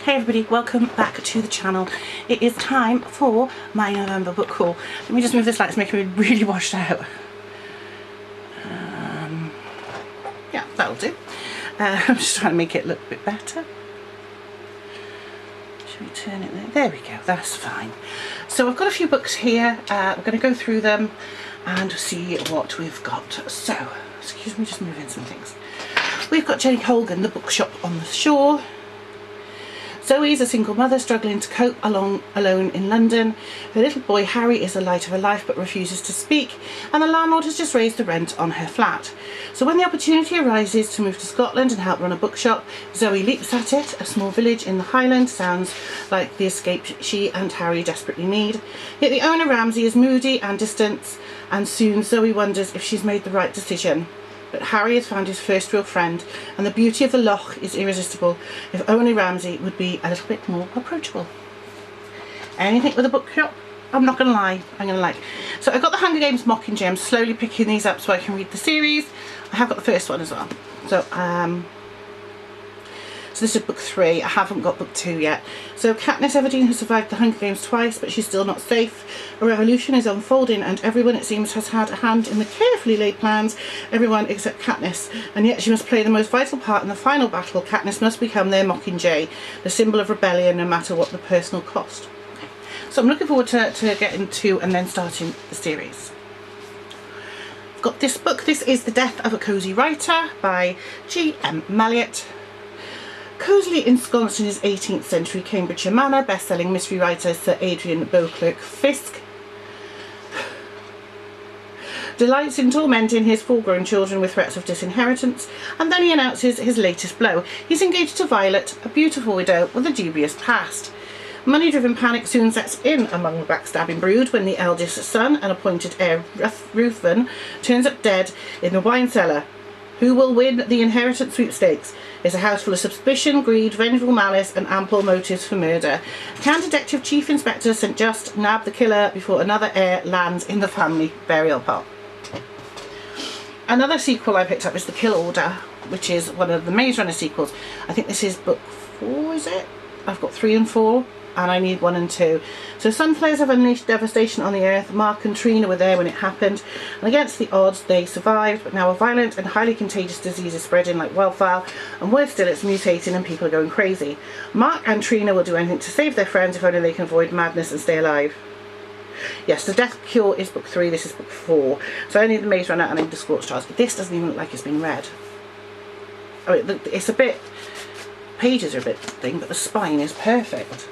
Hey everybody, welcome back to the channel. It is time for my November book haul. Let me just move this light, it's making me really washed out. Yeah, that'll do. I'm just trying to make it look a bit better. Should we turn it there? There we go, that's fine. So I've got a few books here. We're going to go through them and see what we've got. So, excuse me, just moving some things. We've got Jenny Colgan, The Bookshop on the Shore. Zoe's a single mother struggling to cope alone in London. Her little boy Harry is the light of her life but refuses to speak, and the landlord has just raised the rent on her flat. So when the opportunity arises to move to Scotland and help run a bookshop, Zoe leaps at it. A small village in the Highlands sounds like the escape she and Harry desperately need. Yet the owner Ramsay is moody and distant, and soon Zoe wonders if she's made the right decision. But Harry has found his first real friend, and the beauty of the loch is irresistible if only Ramsay would be a little bit more approachable. Anything with a bookshop? I'm not going to lie, I'm going to like. So I got the Hunger Games Mockingjay. I'm slowly picking these up so I can read the series. I have got the first one as well. So this is book 3. I haven't got book 2 yet. So Katniss Everdeen has survived the Hunger Games twice, but she's still not safe. A revolution is unfolding, and everyone, it seems, has had a hand in the carefully laid plans. Everyone except Katniss, and yet she must play the most vital part in the final battle. Katniss must become their Mockingjay, the symbol of rebellion, no matter what the personal cost. Okay. So I'm looking forward to getting to and then starting the series. I've got this book. This is The Death of a Cozy Writer by G.M. Mallet. Cosily ensconced in his 18th century Cambridgeshire manor, best-selling mystery writer Sir Adrian Beauclerk Fisk delights in tormenting his 4 grown children with threats of disinheritance, and then he announces his latest blow. He's engaged to Violet, a beautiful widow with a dubious past. Money-driven panic soon sets in among the backstabbing brood when the eldest son and appointed heir Ruthven turns up dead in the wine cellar. Who will win the inheritance sweepstakes? It's a house full of suspicion, greed, vengeful malice, and ample motives for murder. Can Detective Chief Inspector St. Just nab the killer before another heir lands in the family burial plot? Another sequel I picked up is The Kill Order, which is one of the Maze Runner sequels. I think this is book 4, is it? I've got 3 and 4, and I need 1 and 2. So Sunflares have unleashed devastation on the earth. Mark and Trina were there when it happened, and against the odds they survived, but now a violent and highly contagious disease is spreading like wildfire, and worse still, it's mutating and people are going crazy. Mark and Trina will do anything to save their friends if only they can avoid madness and stay alive. Yes, The Death Cure is book 3, this is book 4. So I need The Maze Runner and I need The Scorched Stars. This doesn't even look like it's been read. I mean, it's a bit, pages are a bit thing, but the spine is perfect.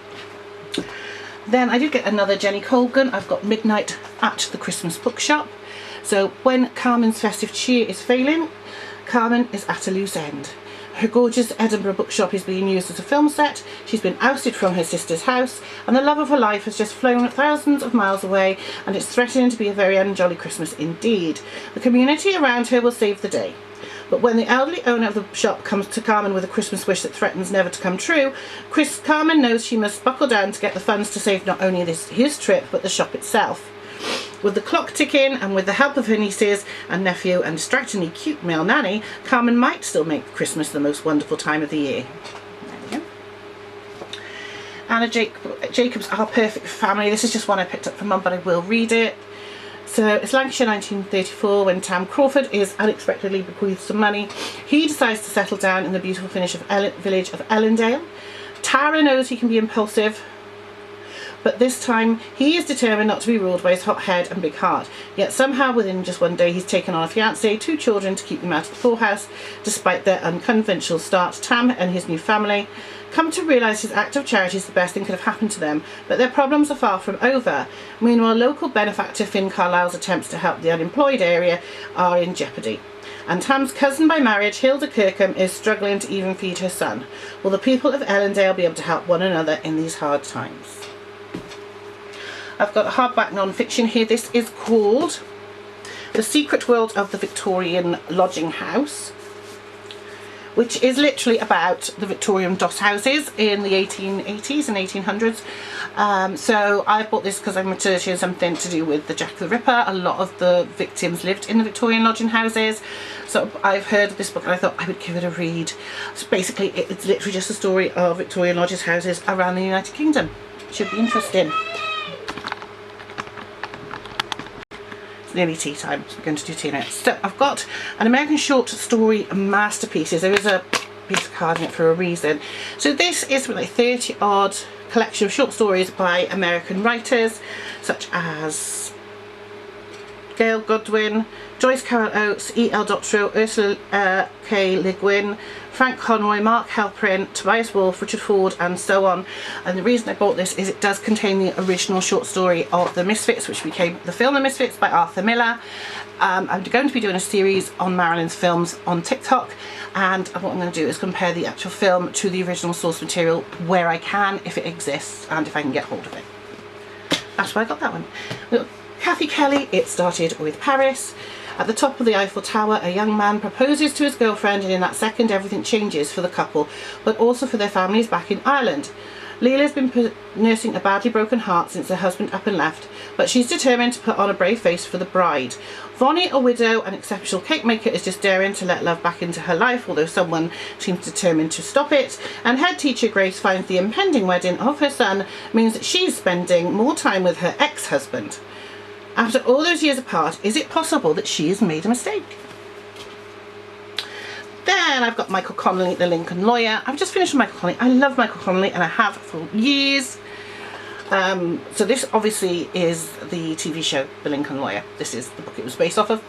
Then I did get another Jenny Colgan. I've got Midnight at the Christmas Bookshop. So when Carmen's festive cheer is failing, Carmen is at a loose end. Her gorgeous Edinburgh bookshop is being used as a film set. She's been ousted from her sister's house, and the love of her life has just flown thousands of miles away, and it's threatening to be a very unjolly Christmas indeed. The community around her will save the day. But when the elderly owner of the shop comes to Carmen with a Christmas wish that threatens never to come true, Carmen knows she must buckle down to get the funds to save not only his trip, but the shop itself. With the clock ticking, and with the help of her nieces and nephew and distractingly cute male nanny, Carmen might still make Christmas the most wonderful time of the year. There we go. Anna Jacobs' Our Perfect Family. This is just one I picked up from Mum, but I will read it. So it's Lancashire 1934 when Tam Crawford is unexpectedly bequeathed some money. He decides to settle down in the beautiful village of Ellendale. Tara knows he can be impulsive, but this time he is determined not to be ruled by his hot head and big heart. Yet somehow within just one day he's taken on a fiancée, 2 children to keep them out of the poorhouse. Despite their unconventional start, Tam and his new family come to realise his act of charity is the best thing could have happened to them, but their problems are far from over. Meanwhile, local benefactor Finn Carlisle's attempts to help the unemployed area are in jeopardy. And Tam's cousin by marriage, Hilda Kirkham, is struggling to even feed her son. Will the people of Ellendale be able to help one another in these hard times? I've got a hardback non-fiction here. This is called The Secret World of the Victorian Lodging House which is literally about the Victorian doss houses in the 1880s and 1800s. So I bought this because I'm researching something to do with the Jack the Ripper. A lot of the victims lived in the Victorian lodging houses. So I've heard of this book and I thought I would give it a read. So basically it's literally just a story of Victorian lodging houses around the United Kingdom. Should be interesting. It's nearly tea time, so we're going to do tea next. So I've got an American Short Story Masterpieces. There is a piece of card in it for a reason. So this is like 30 odd collection of short stories by American writers such as Gail Godwin, Joyce Carol Oates, E.L. Doctorow, Ursula K. Le Guin, Frank Conroy, Mark Halperin, Tobias Wolff, Richard Ford, and so on. And the reason I bought this is it does contain the original short story of The Misfits, which became the film The Misfits by Arthur Miller. I'm going to be doing a series on Marilyn's films on TikTok, and what I'm going to do is compare the actual film to the original source material where I can, if it exists, and if I can get hold of it. That's why I got that one. Kathy Kelly, It Started With Paris. At the top of the Eiffel Tower, a young man proposes to his girlfriend, and in that second everything changes for the couple, but also for their families back in Ireland. Leela's been nursing a badly broken heart since her husband up and left, but she's determined to put on a brave face for the bride. Vonnie, a widow and exceptional cake maker, is just daring to let love back into her life, although someone seems determined to stop it. And head teacher Grace finds the impending wedding of her son means that she's spending more time with her ex-husband. After all those years apart, is it possible that she has made a mistake? Then I've got Michael Connelly, The Lincoln Lawyer. I've just finished with Michael Connelly. I love Michael Connelly and I have for years. So this obviously is the TV show, The Lincoln Lawyer. This is the book it was based off of.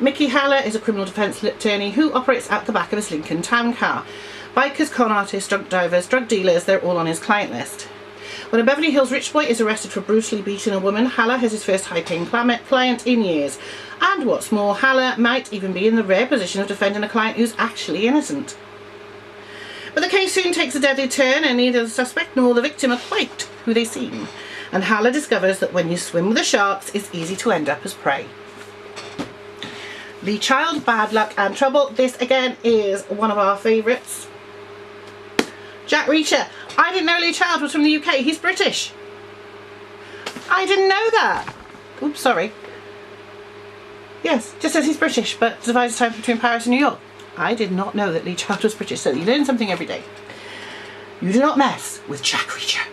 Mickey Haller is a criminal defence attorney who operates out the back of his Lincoln town car. Bikers, con artists, drunk drivers, drug dealers, they're all on his client list. When a Beverly Hills rich boy is arrested for brutally beating a woman, Haller has his first high-paying client in years. And what's more, Haller might even be in the rare position of defending a client who's actually innocent. But the case soon takes a deadly turn, and neither the suspect nor the victim are quite who they seem. And Haller discovers that when you swim with the sharks, it's easy to end up as prey. Lee Child, Bad Luck and Trouble. This again is one of our favourites. Jack Reacher. I didn't know Lee Child was from the UK. He's British. I didn't know that. Oops, sorry. Yes, just says he's British, but divides time between Paris and New York. I did not know that Lee Child was British, so you learn something every day. You do not mess with Jack Reacher.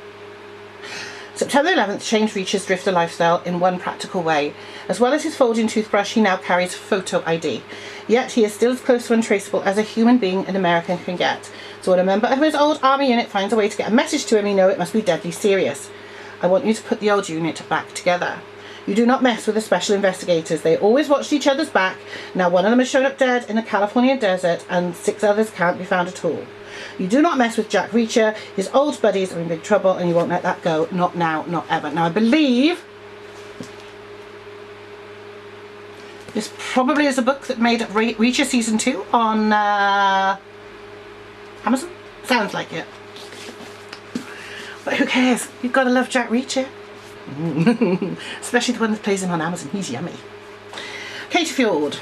September 11th changed Reacher's drifter lifestyle in one practical way. As well as his folding toothbrush, he now carries photo ID. Yet he is still as close to untraceable as a human being an American can get. So when a member of his old army unit finds a way to get a message to him, you know it must be deadly serious. I want you to put the old unit back together. You do not mess with the special investigators. They always watched each other's back. Now one of them has shown up dead in the California desert and 6 others can't be found at all. You do not mess with Jack Reacher. His old buddies are in big trouble and you won't let that go. Not now, not ever. Now I believe this probably is a book that made Reacher season 2 on Amazon? Sounds like it. But who cares? You've got to love Jack Reacher. Especially the one that plays him on Amazon. He's yummy. Katie Fjord,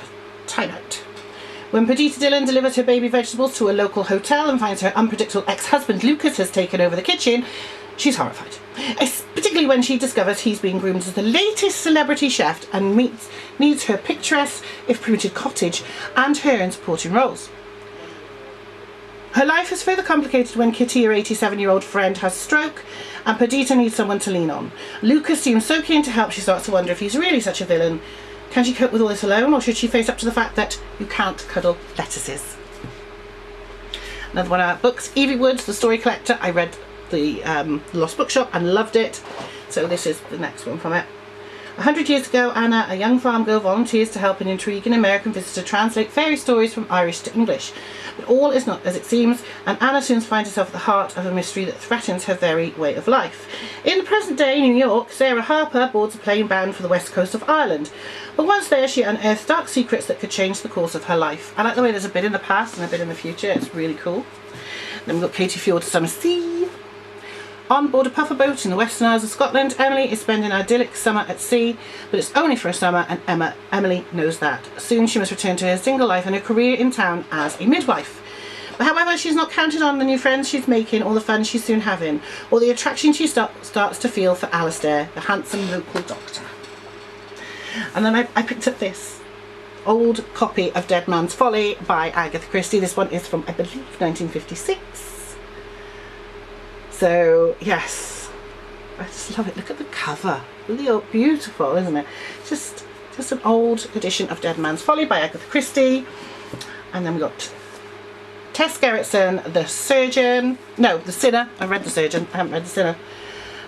Time Out. When Perdita Dillon delivers her baby vegetables to a local hotel and finds her unpredictable ex-husband Lucas has taken over the kitchen, she's horrified. Particularly when she discovers he's being groomed as the latest celebrity chef and needs her picturesque, if primitive cottage and her in supporting roles. Her life is further complicated when Kitty, her 87-year-old friend, has a stroke and Perdita needs someone to lean on. Lucas seems so keen to help she starts to wonder if he's really such a villain. Can she cope with all this alone, or should she face up to the fact that you can't cuddle lettuces? Another one of our books, Evie Woods, The Story Collector. I read the Lost Bookshop and loved it, so this is the next one from it. 100 years ago, Anna, a young farm girl, volunteers to help an intriguing American visitor translate fairy stories from Irish to English. But all is not as it seems, and Anna soon finds herself at the heart of a mystery that threatens her very way of life. In the present day New York, Sarah Harper boards a plane bound for the west coast of Ireland. But once there, she unearths dark secrets that could change the course of her life. I like the way there's a bit in the past and a bit in the future. It's really cool. Then we've got Katie Fjord, Summer Sea. On board a puffer boat in the Western Isles of Scotland, Emily is spending an idyllic summer at sea, but it's only for a summer, and Emily knows that. Soon she must return to her single life and her career in town as a midwife. However, she's not counted on the new friends she's making or the fun she's soon having, or the attraction she starts to feel for Alistair, the handsome local doctor. And then I picked up this old copy of Dead Man's Folly by Agatha Christie. This one is from, I believe, 1956. So, yes, I just love it. Look at the cover. Really beautiful, isn't it? Just an old edition of Dead Man's Folly by Agatha Christie. And then we got Tess Gerritsen, The Sinner. I read The Surgeon, I haven't read The Sinner.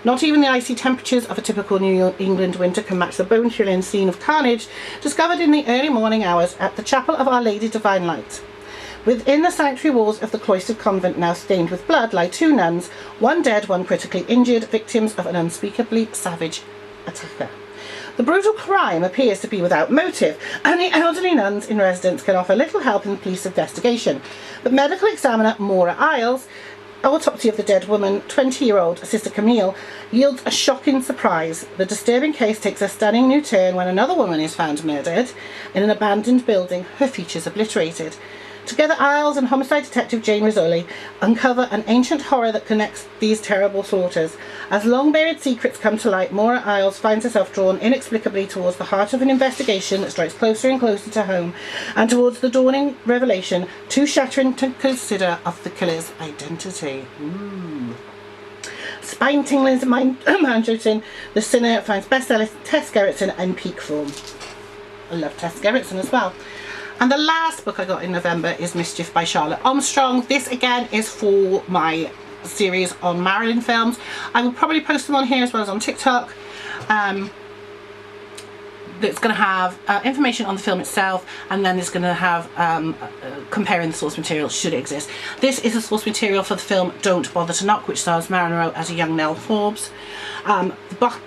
Not even the icy temperatures of a typical New England winter can match the bone-chilling scene of carnage discovered in the early morning hours at the Chapel of Our Lady Divine Light. Within the sanctuary walls of the cloistered convent, now stained with blood, lie 2 nuns, one dead, one critically injured, victims of an unspeakably savage attacker. The brutal crime appears to be without motive. Only elderly nuns in residence can offer little help in the police investigation. But medical examiner Maura Isles, autopsy of the dead woman, 20-year-old Sister Camille, yields a shocking surprise. The disturbing case takes a stunning new turn when another woman is found murdered in an abandoned building, her features obliterated. Together, Isles and homicide detective Jane Rizzoli uncover an ancient horror that connects these terrible slaughters. As long-buried secrets come to light, Maura Isles finds herself drawn inexplicably towards the heart of an investigation that strikes closer and closer to home, and towards the dawning revelation, too shattering to consider, of the killer's identity. Spine-tingling, mind-jolting, The Sinner finds bestseller Tess Gerritsen in peak form. I love Tess Gerritsen as well. And the last book I got in November is Mischief by Charlotte Armstrong. This again is for my series on Marilyn films. I will probably post them on here as well as on TikTok. It's going to have information on the film itself, and then it's going to have comparing the source material should it exist. This is the source material for the film Don't Bother to Knock, which stars Marilyn Monroe as a young Nell Forbes. The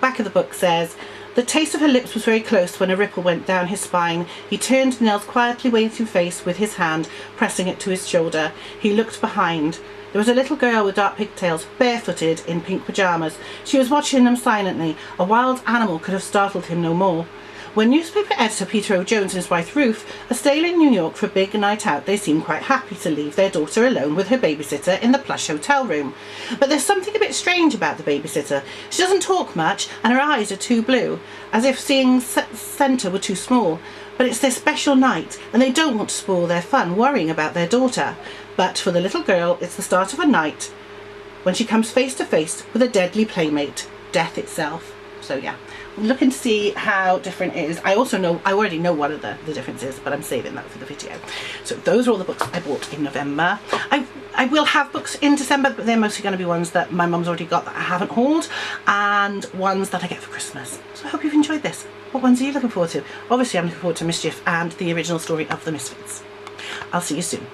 back of the book says, "The taste of her lips was very close when a ripple went down his spine. He turned Nell's quietly waiting face with his hand, pressing it to his shoulder. He looked behind. There was a little girl with dark pigtails, barefooted, in pink pyjamas. She was watching them silently. A wild animal could have startled him no more. When newspaper editor Peter O. Jones and his wife Ruth are staying in New York for a big night out, they seem quite happy to leave their daughter alone with her babysitter in the plush hotel room. But there's something a bit strange about the babysitter. She doesn't talk much, and her eyes are too blue, as if seeing centre were too small. But it's their special night, and they don't want to spoil their fun worrying about their daughter. But for the little girl, it's the start of a night when she comes face to face with a deadly playmate, death itself." So yeah, I'm looking to see how different it is. I already know what the difference is, but I'm saving that for the video. So those are all the books I bought in November. I will have books in December, but they're mostly going to be ones that my mum's already got that I haven't hauled, and ones that I get for Christmas. So I hope you've enjoyed this. What ones are you looking forward to? Obviously I'm looking forward to Mischief and the original story of the Misfits. I'll see you soon.